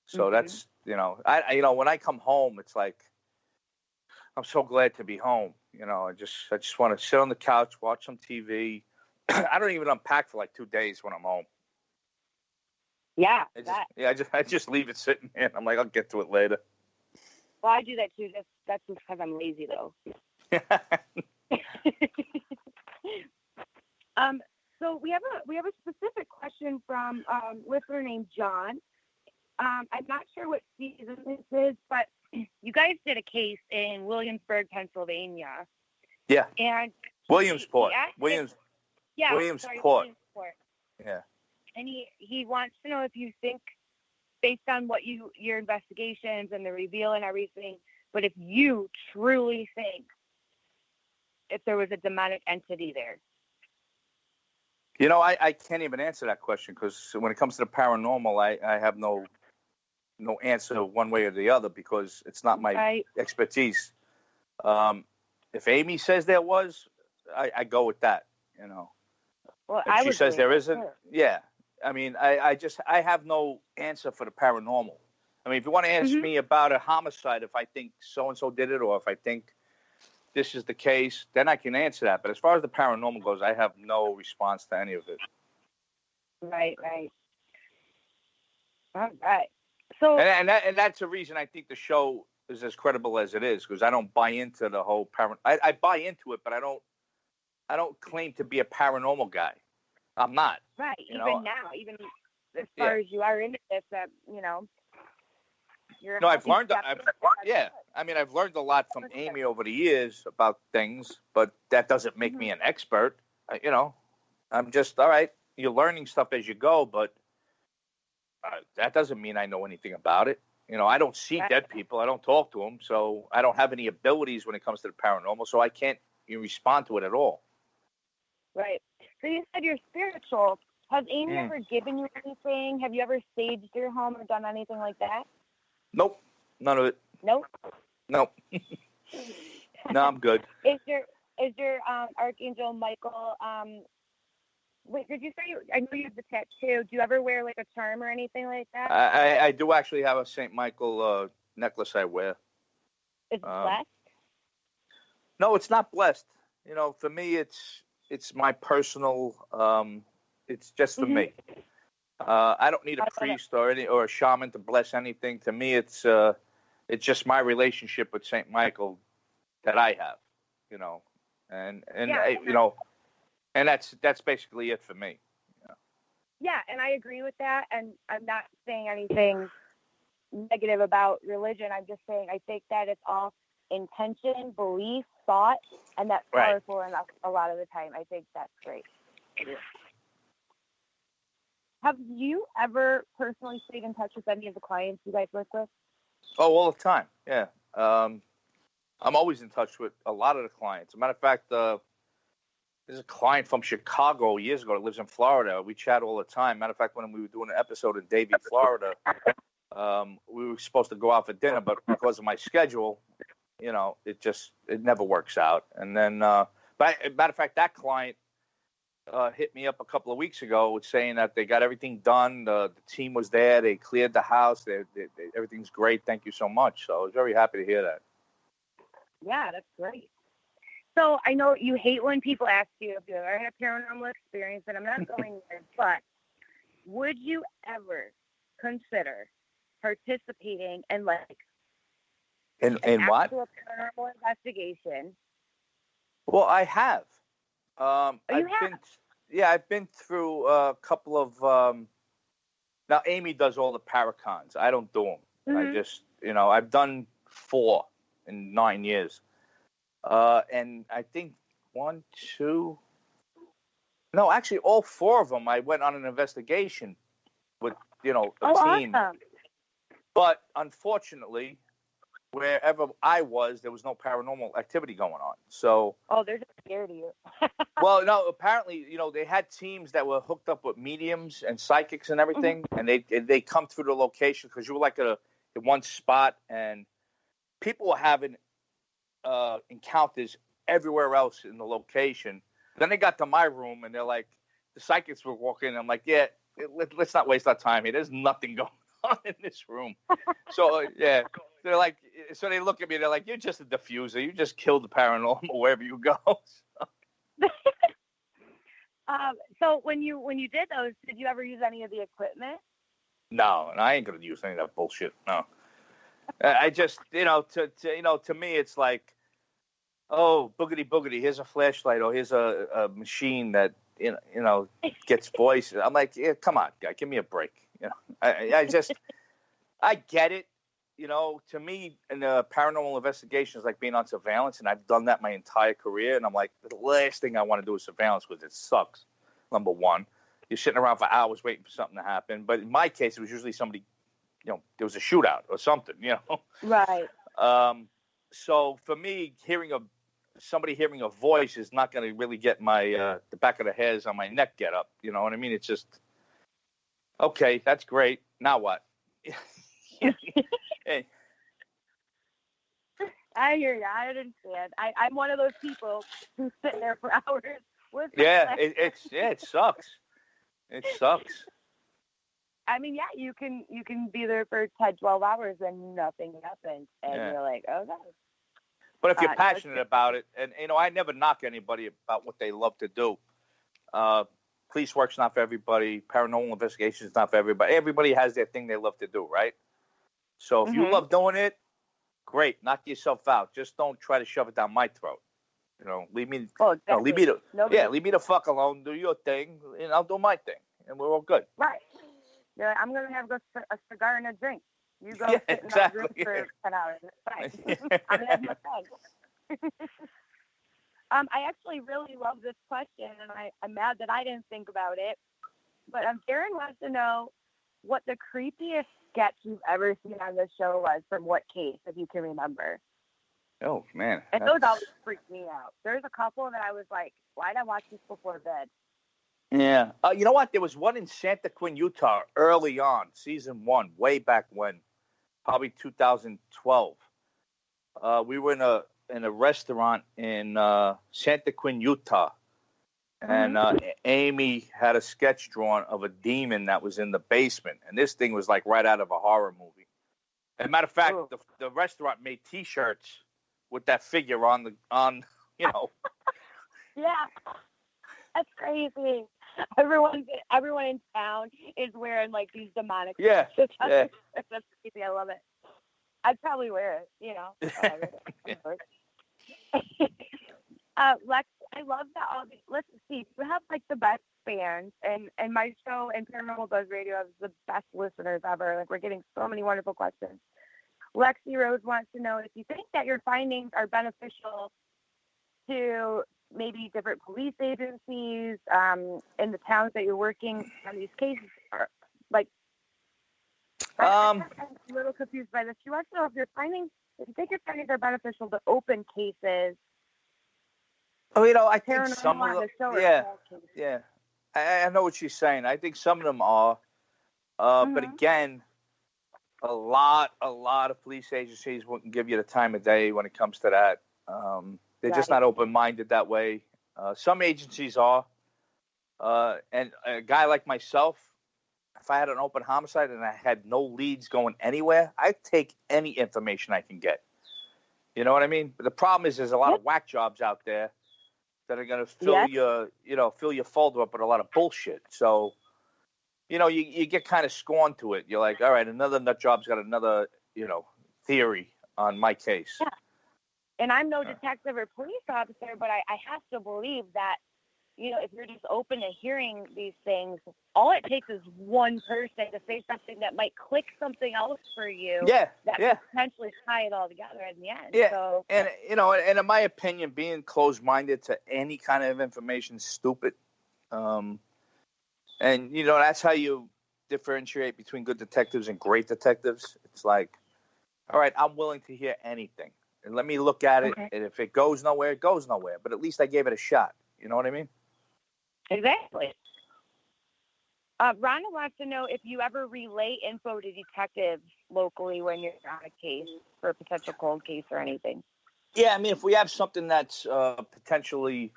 So that's, when I come home, it's like, I'm so glad to be home. I just want to sit on the couch, watch some TV. I don't even unpack for like 2 days when I'm home. Yeah. I just leave it sitting there. I'm like, I'll get to it later. Well, I do that too. That's just because I'm lazy, though. So we have a specific question from listener named John. I'm not sure what season this is, but you guys did a case in Williamsburg, Pennsylvania. Yeah. And Williamsport. Williamsport. Yeah. And he wants to know if you think, based on what your investigations and the reveal and everything, but if you truly think if there was a demonic entity there. I can't even answer that question because when it comes to the paranormal, I have no answer one way or the other because it's not my expertise. If Amy says there was, I go with that, Well, if she says there isn't, yeah. I mean, I have no answer for the paranormal. I mean, if you want to ask me about a homicide, if I think so-and-so did it, or if I think this is the case, then I can answer that. But as far as the paranormal goes, I have no response to any of it. Right. All right. So, and that's the reason I think the show is as credible as it is, because I don't buy into the whole I buy into it, but I don't claim to be a paranormal guy. I'm not. Right. Even as far as you are into this, you're. No, I've learned a lot from Amy over the years about things, but that doesn't make me an expert. I'm just, all right, you're learning stuff as you go, but that doesn't mean I know anything about it. I don't see dead people. I don't talk to them, so I don't have any abilities when it comes to the paranormal, so I can't respond to it at all. Right. So you said you're spiritual. Has Amy ever given you anything? Have you ever staged your home or done anything like that? Nope. None of it. Nope. No, I'm good. Is your Archangel Michael, wait, did you say, I know you have the tattoo. Do you ever wear like a charm or anything like that? I do actually have a St. Michael necklace I wear. Is it blessed? No, it's not blessed. For me, it's my personal, it's just for me. I don't need a priest or a shaman to bless anything. To me, it's just my relationship with St. Michael that I have, and that's basically it for me. Yeah, and I agree with that. And I'm not saying anything negative about religion. I'm just saying I think that it's all intention, belief, thought, and that's powerful enough a lot of the time. I think that's great. Have you ever personally stayed in touch with any of the clients you guys work with? Oh, all the time, yeah. I'm always in touch with a lot of the clients. As a matter of fact, there's a client from Chicago years ago that lives in Florida. We chat all the time. Matter of fact, when we were doing an episode in Davie, Florida, we were supposed to go out for dinner, but because of my schedule, it never works out. And then, but matter of fact, that client hit me up a couple of weeks ago saying that they got everything done. The team was there. They cleared the house. Everything's great. Thank you so much. So I was very happy to hear that. Yeah, that's great. So I know you hate when people ask you if you ever had a paranormal experience, and I'm not going there, but would you ever consider participating in like In an what? actual paranormal investigation? Well, I have. You have? I've been through a couple of. Now Amy does all the paracons. I don't do them. I just, I've done 4 in 9 years. And I think 1, 2. No, actually, all 4 of them. I went on an investigation with, a team. Awesome. But unfortunately, wherever I was, there was no paranormal activity going on. So. Oh, they're just scared of you. Well, no, apparently, they had teams that were hooked up with mediums and psychics and everything, and they come through the location because you were like at one spot, and people were having encounters everywhere else in the location. Then they got to my room, and they're like, the psychics were walking, and I'm like, yeah, let's not waste our time here. There's nothing going on in this room. So, yeah, they're like, so they look at me, they're like, you're just a diffuser. You just killed the paranormal wherever you go. So when you did those, did you ever use any of the equipment? No, and I ain't gonna use any of that bullshit. No, I just to me it's like, oh, boogity boogity. Here's a flashlight, or here's a machine that gets voice. I'm like, yeah, come on, guy, give me a break. I get it. To me, in paranormal investigation is like being on surveillance, and I've done that my entire career. And I'm like, the last thing I want to do is surveillance because it sucks. Number one, you're sitting around for hours waiting for something to happen. But in my case, it was usually somebody, there was a shootout or something, Right. So for me, somebody hearing a voice is not going to really get my the back of the hairs on my neck get up. You know what I mean? It's just, okay, that's great. Now what? Hey. I hear you. I understand. I'm one of those people who sit there for hours with. Yeah, it sucks. It sucks. I mean, yeah, you can be there for 10, 12 hours and nothing happens, and you're like, okay. But if you're passionate about it, and I never knock anybody about what they love to do. Police work's not for everybody. Paranormal investigation is not for everybody. Everybody has their thing they love to do, right? So if you love doing it, great. Knock yourself out. Just don't try to shove it down my throat. Leave me. Oh, exactly. Leave me the fuck alone. Do your thing, and I'll do my thing, and we're all good. Right. You're like, I'm gonna have a cigar and a drink. You go sit in that room for 10 hours. It's fine. I'm gonna have my fun. I actually really love this question, and I'm mad that I didn't think about it. But Darren wants to know what the creepiest sketch you've ever seen on the show was, from what case, if you can remember. Oh, man. And those always freak me out. There's a couple that I was like, why did I watch this before bed? Yeah. You know what? There was one in Santa Quin, Utah, early on, season 1, way back when, probably 2012. We were in a restaurant in Santa Quin, Utah. And Amy had a sketch drawn of a demon that was in the basement. And this thing was like right out of a horror movie. As a matter of fact, the restaurant made T-shirts with that figure on. Yeah, that's crazy. Everyone in town is wearing like these demonic. Yeah. That's crazy. I love it. I'd probably wear it. Lex, I love that all these. Let's see. You have like the best fans, and my show and Paranormal Buzz Radio has the best listeners ever. Like, we're getting so many wonderful questions. Lexi Rose wants to know if you think that your findings are beneficial to maybe different police agencies in the towns that you're working on these cases. Or, like, I'm a little confused by this. She wants to know if you think your findings are beneficial to open cases. Oh, I think some of them. Yeah. I know what she's saying. I think some of them are. But again, a lot of police agencies wouldn't give you the time of day when it comes to that. They're just not open-minded that way. Some agencies are. And a guy like myself, if I had an open homicide and I had no leads going anywhere, I'd take any information I can get. You know what I mean? But the problem is there's a lot of whack jobs out there that are going to fill your folder up with a lot of bullshit. So, you get kind of scorned to it. You're like, all right, another nut job's got another, theory on my case. Yeah. And I'm no detective or police officer, but I have to believe that, if you're just open to hearing these things, all it takes is one person to say something that might click something else for you. That could potentially tie it all together in the end. Yeah. So, and in my opinion, being closed-minded to any kind of information is stupid. And that's how you differentiate between good detectives and great detectives. It's like, all right, I'm willing to hear anything, and let me look at it. Okay. And if it goes nowhere, it goes nowhere. But at least I gave it a shot. You know what I mean? Exactly. Rhonda wants to know if you ever relay info to detectives locally when you're on a case for a potential cold case or anything. Yeah, I mean, if we have something that's potentially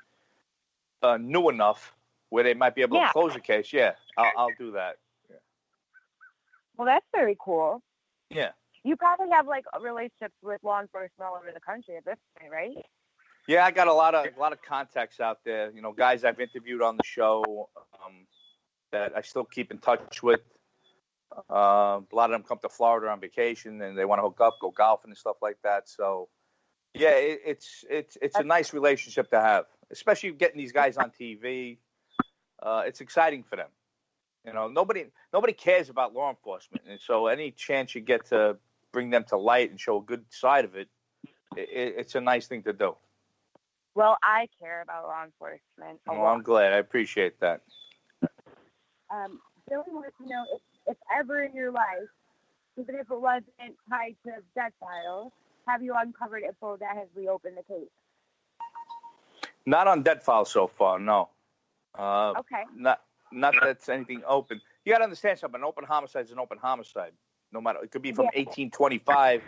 new enough where they might be able to close the case, I'll do that. Yeah. Well, that's very cool. Yeah. You probably have relationships with law enforcement all over the country at this point, right? Yeah, I got a lot of contacts out there. Guys I've interviewed on the show that I still keep in touch with. A lot of them come to Florida on vacation and they want to hook up, go golfing and stuff like that. So, yeah, it's a nice relationship to have, especially getting these guys on TV. It's exciting for them. Nobody cares about law enforcement, and so any chance you get to bring them to light and show a good side of it, it's a nice thing to do. Well, I care about law enforcement a lot. I'm glad. I appreciate that. Billy wants to know if ever in your life, even if it wasn't tied to death files, have you uncovered info that has reopened the case? Not on death files so far, no. Okay. Not that's anything open. You got to understand something. An open homicide is an open homicide. No matter, it could be from 1825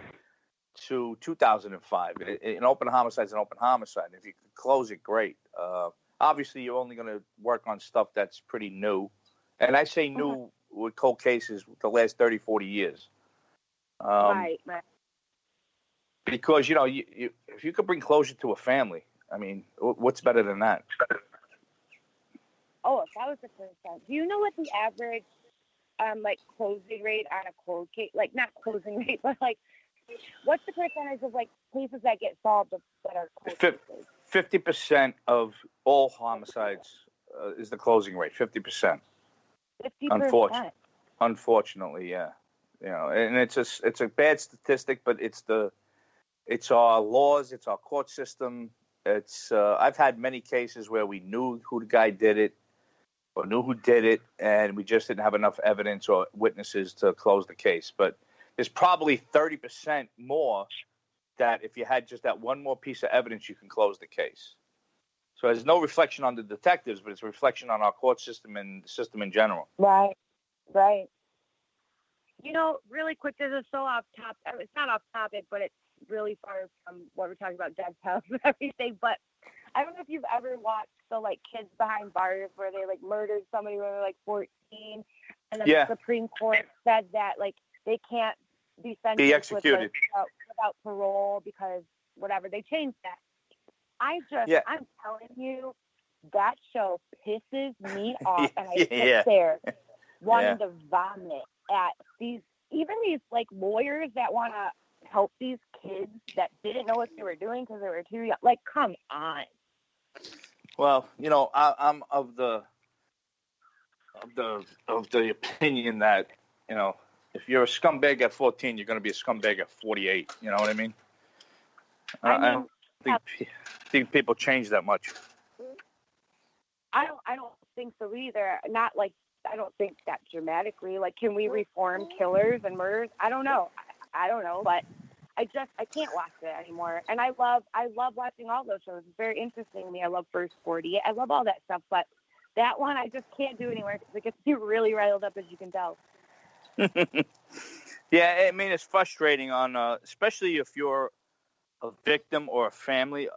to 2005. An open homicide is an open homicide. If you could close it, great. Obviously, you're only going to work on stuff that's pretty new. And I say new with cold cases the last 30, 40 years. Right. Because, if you could bring closure to a family, I mean, what's better than that? Oh, 1,000%. Do you know what the average, closing rate on a cold case, not closing rate, but what's the percentage of cases that get solved that are cold cases? 50% of all homicides is the closing rate. 50%. 50%. Unfortunately, yeah. And it's a bad statistic, but it's our laws, it's our court system. I've had many cases where we knew who the guy did it, or knew who did it, and we just didn't have enough evidence or witnesses to close the case. But there's probably 30% more that if you had just that one more piece of evidence, you can close the case. So there's no reflection on the detectives, but it's a reflection on our court system and the system in general. Right. Really quick, this is so off topic. It's not off topic, but it's really far from what we're talking about, death files and everything. But I don't know if you've ever watched the kids behind bars where they murdered somebody when they were 14, and then the Supreme Court said that they can't be sentenced executed without parole because whatever, they changed that. I'm telling you, that show pisses me off, and I sit there wanting to vomit at these lawyers that want to help these kids that didn't know what they were doing because they were too young. Come on. Well, I'm of the opinion that if you're a scumbag at 14, you're going to be a scumbag at 48. You know what I mean? I don't think people change that much. I don't think so either. Not I don't think that dramatically. Can we reform killers and murderers? I don't know. But I can't watch it anymore. And I love watching all those shows. It's very interesting to me. I love First 48. I love all that stuff. But that one I just can't do anymore because it gets me really riled up, as you can tell. Yeah, I mean, it's frustrating especially if you're a victim or a family,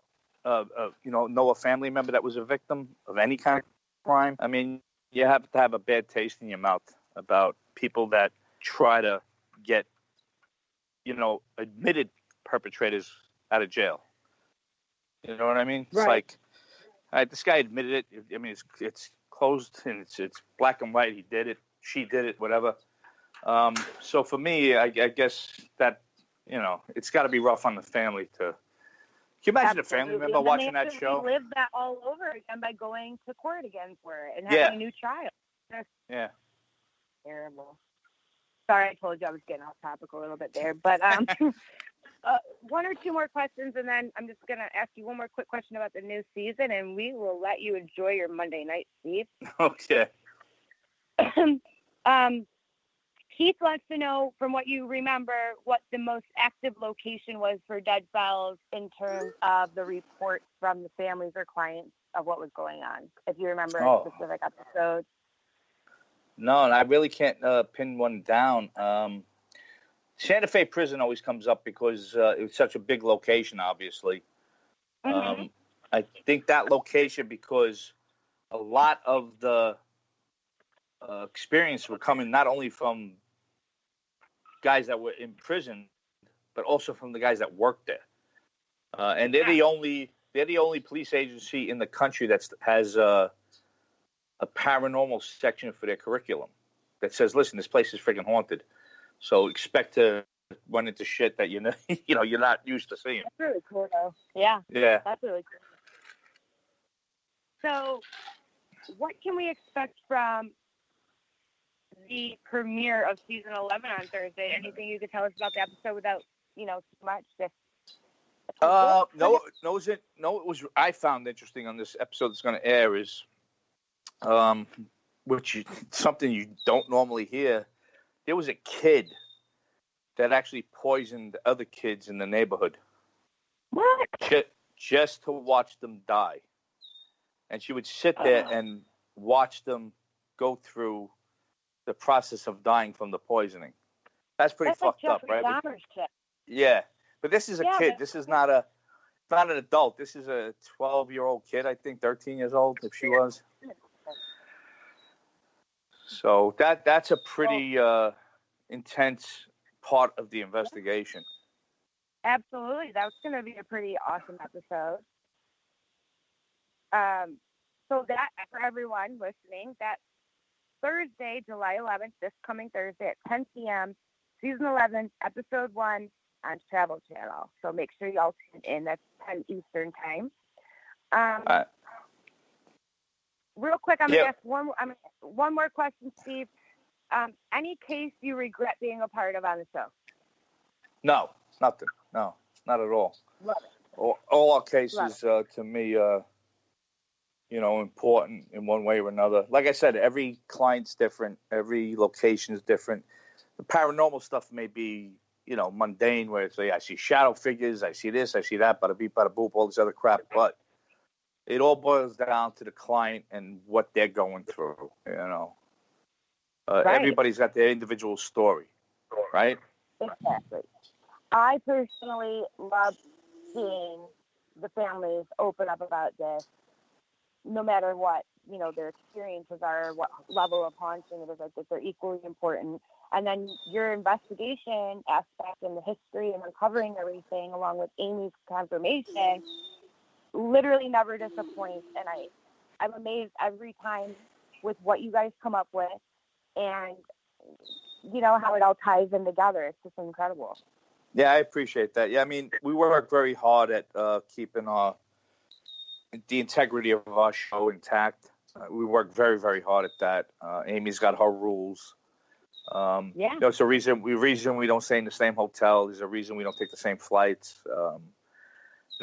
know a family member that was a victim of any kind of crime. I mean, you have to have a bad taste in your mouth about people that try to get, admitted perpetrators out of jail. You know what I mean? It's Right. like, all right, this guy admitted it. I mean, it's closed and it's black and white. He did it. She did it. Whatever. So for me, I guess that, you know, it's got to be rough on the family to. Can you imagine a family member watching that show? Live that all over again by going to court again for it and having a new trial. That's terrible. Sorry, I told you I was getting off topic a little bit there, but one or two more questions, and then I'm just gonna ask you one more quick question about the new season, and we will let you enjoy your Monday night, Steve. Okay. Keith wants to know, from what you remember, what the most active location was for Dead Files in terms of the reports from the families or clients of what was going on. If you remember a specific episode. No, and I really can't pin one down. Santa Fe Prison always comes up because it was such a big location, obviously. I think that location, because a lot of the experience were coming not only from guys that were in prison, but also from the guys that worked there. And they're the only police agency in the country that has a paranormal section for their curriculum that says, listen, this place is freaking haunted. So expect to run into shit that you're not used to seeing. That's really cool, though. Yeah. Yeah. That's really cool. So what can we expect from the premiere of season 11 on Thursday? Anything you could tell us about the episode without, too much? It was. I found interesting on this episode that's going to air is, something you don't normally hear. There was a kid that actually poisoned other kids in the neighborhood. What? Just to watch them die, and she would sit there and watch them go through the process of dying from the poisoning. That's fucked like up, right? Shit. Yeah, but this is a kid. This is not an adult. This is a 12-year-old kid, I think, 13 years old, if she was. So that's a pretty intense part of the investigation. Absolutely. That's going to be a pretty awesome episode. So that, for everyone listening, that Thursday, July 11th, this coming Thursday at 10 p.m., season 11, episode 1 on Travel Channel. So make sure y'all tune in. That's 10 Eastern time. Real quick, I'm going to ask one more question, Steve. Any case you regret being a part of on the show? No, nothing. No, not at all. Love it. All our cases, to me, important in one way or another. Like I said, every client's different. Every location is different. The paranormal stuff may be, mundane, where it's like, I see shadow figures, I see this, I see that, bada beep, bada boop, all this other crap. But it all boils down to the client and what they're going through, Right. Everybody's got their individual story, right? Exactly. I personally love seeing the families open up about this, no matter what, their experiences are, what level of haunting it is. I think they're equally important. And then your investigation aspect and the history and uncovering everything, along with Amy's confirmation, literally never disappoints. And I'm amazed every time with what you guys come up with and, how it all ties in together. It's just incredible. Yeah, I appreciate that. Yeah, I mean, we work very hard at keeping the integrity of our show intact. We work very, very hard at that. Amy's got her rules. There's a reason we don't stay in the same hotel. There's a reason we don't take the same flights.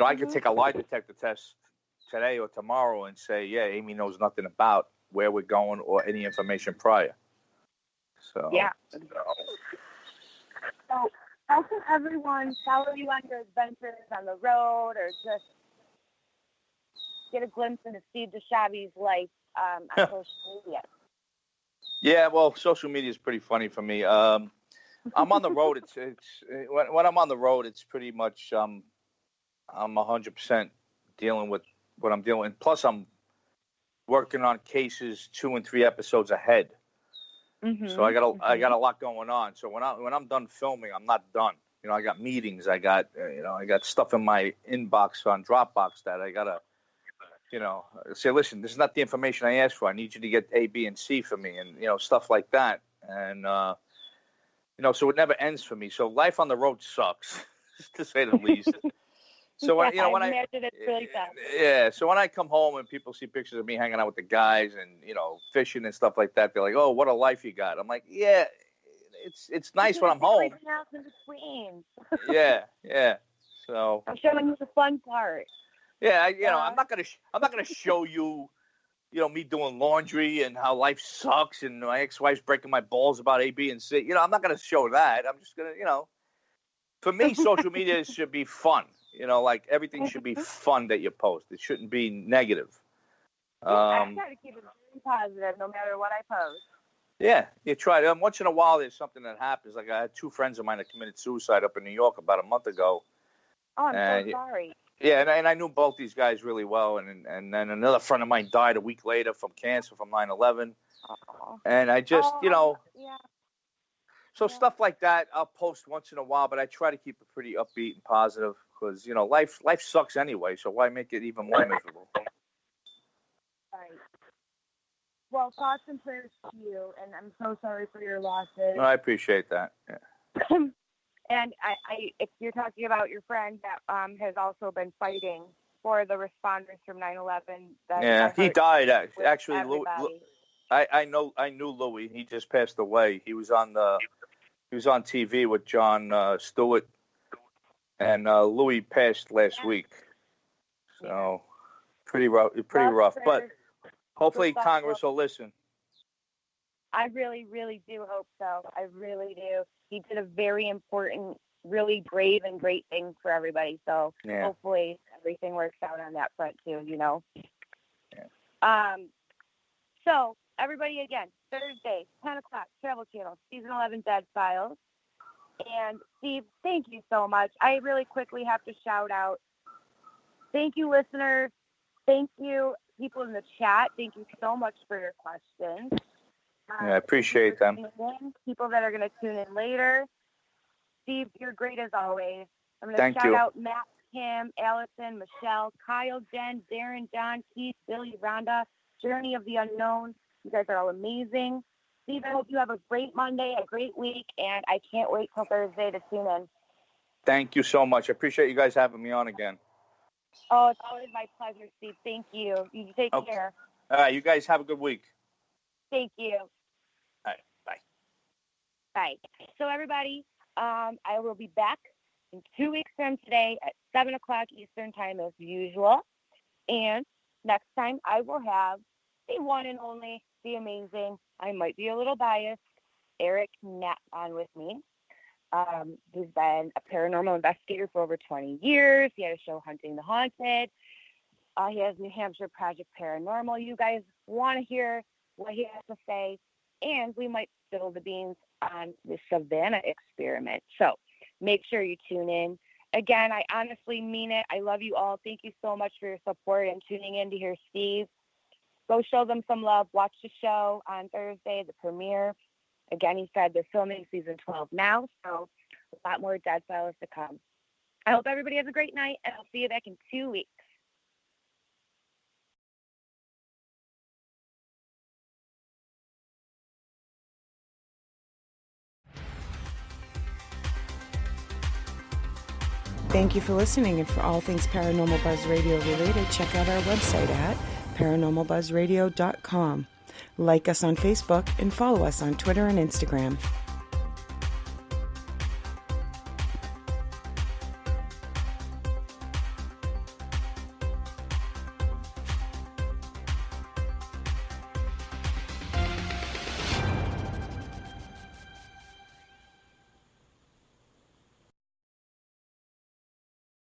I could take a lie detector test today or tomorrow and say, yeah, Amy knows nothing about where we're going or any information prior. So So how can everyone follow you on your adventures on the road, or just get a glimpse into Steve DiSchiavi's life on social media? Yeah, well, social media is pretty funny for me. I'm on the road. It's when I'm on the road, it's pretty much I'm 100% dealing with what I'm dealing with. Plus, I'm working on cases 2 and 3 episodes ahead. Mm-hmm. So I got a lot going on. So when I'm done filming, I'm not done. You know, I got meetings. I got, I got stuff in my inbox on Dropbox that I got to, say, listen, this is not the information I asked for. I need you to get A, B, and C for me, and, stuff like that. And, so it never ends for me. So life on the road sucks, to say the least. So when it's really tough. Yeah, so when I come home and people see pictures of me hanging out with the guys and fishing and stuff like that, they're like, "Oh, what a life you got!" I'm like, "Yeah, it's nice when I'm home." In between. Yeah. So I'm showing you the fun part. Yeah, I'm not gonna show you, me doing laundry and how life sucks and my ex-wife's breaking my balls about A, B, and C. I'm not gonna show that. I'm just gonna, for me, social media should be fun. Like everything should be fun that you post. It shouldn't be negative. I try to keep it very positive no matter what I post. Yeah, you try to. Once in a while, there's something that happens. Like I had 2 friends of mine that committed suicide up in New York about a month ago. Oh, I'm so sorry. Yeah, and I knew both these guys really well. And then another friend of mine died a week later from cancer from 9/11. And I just, Yeah. So stuff like that, I'll post once in a while, but I try to keep it pretty upbeat and positive because, life sucks anyway, so why make it even more miserable? Right. Well, thoughts and prayers to you, and I'm so sorry for your losses. No, I appreciate that. Yeah. And I, if you're talking about your friend that has also been fighting for the responders from 9/11. Yeah, he died. Actually, everybody. I knew Louis. He just passed away. He was on TV with Jon Stewart, and Louis passed last week. So pretty rough. But hopefully Congress will listen. I really, really do hope so. I really do. He did a very important, really brave and great thing for everybody. So hopefully everything works out on that front too. Yeah. So everybody, again, Thursday, 10 o'clock, Travel Channel, Season 11 Dead Files. And Steve, thank you so much. I really quickly have to shout out. Thank you, listeners. Thank you, people in the chat. Thank you so much for your questions. I appreciate them. People that are going to tune in later. Steve, you're great as always. I'm going to shout out Matt, Kim, Allison, Michelle, Kyle, Jen, Darren, John, Keith, Billy, Rhonda, Journey of the Unknown. You guys are all amazing. Steve, I hope you have a great Monday, a great week, and I can't wait till Thursday to tune in. Thank you so much. I appreciate you guys having me on again. Oh, it's always my pleasure, Steve. Thank you. You take care. All right, you guys have a good week. Thank you. All right, bye. Bye. So, everybody, I will be back in 2 weeks from today at 7 o'clock Eastern Time as usual. And next time I will have the one and only, the amazing, I might be a little biased, Eric Knapp on with me. He's been a paranormal investigator for over 20 years. He had a show, Hunting the Haunted. He has New Hampshire Project Paranormal. You guys want to hear what he has to say, and we might spill the beans on the Savannah experiment. So make sure you tune in. Again, I honestly mean it. I love you all. Thank you so much for your support and tuning in to hear Steve. Go show them some love. Watch the show on Thursday, the premiere. Again, he said they're filming season 12 now, so a lot more Dead Files to come. I hope everybody has a great night, and I'll see you back in 2 weeks. Thank you for listening, and for all things Paranormal Buzz Radio related, check out our website at paranormalbuzzradio.com. Like us on Facebook and follow us on Twitter and Instagram.